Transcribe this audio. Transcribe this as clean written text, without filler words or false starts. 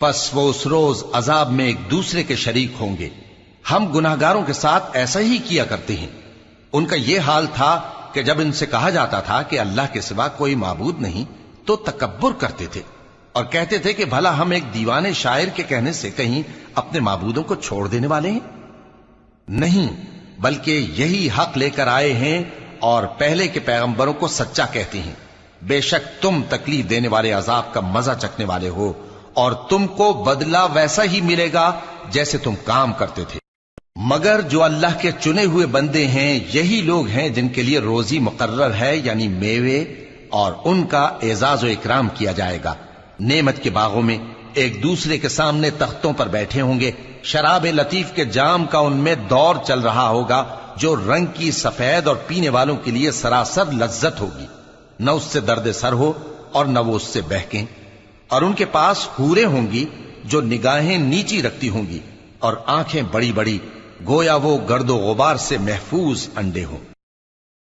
پس وہ اس روز عذاب میں ایک دوسرے کے شریک ہوں گے. ہم گناہگاروں کے ساتھ ایسا ہی کیا کرتے ہیں. ان کا یہ حال تھا کہ جب ان سے کہا جاتا تھا کہ اللہ کے سوا کوئی معبود نہیں تو تکبر کرتے تھے اور کہتے تھے کہ بھلا ہم ایک دیوانے شاعر کے کہنے سے کہیں اپنے معبودوں کو چھوڑ دینے والے ہیں؟ نہیں، بلکہ یہی حق لے کر آئے ہیں اور پہلے کے پیغمبروں کو سچا کہتے ہیں. بے شک تم تکلیف دینے والے عذاب کا مزہ چکھنے والے ہو اور تم کو بدلہ ویسا ہی ملے گا جیسے تم کام کرتے تھے. مگر جو اللہ کے چنے ہوئے بندے ہیں یہی لوگ ہیں جن کے لیے روزی مقرر ہے، یعنی میوے، اور ان کا اعزاز و اکرام کیا جائے گا. نعمت کے باغوں میں ایک دوسرے کے سامنے تختوں پر بیٹھے ہوں گے. شراب لطیف کے جام کا ان میں دور چل رہا ہوگا جو رنگ کی سفید اور پینے والوں کے لیے سراسر لذت ہوگی. نہ اس سے درد سر ہو اور نہ وہ اس سے بہکیں. اور ان کے پاس حوریں ہوں گی جو نگاہیں نیچی رکھتی ہوں گی اور آنکھیں بڑی بڑی، گویا وہ گرد و غبار سے محفوظ انڈے ہوں.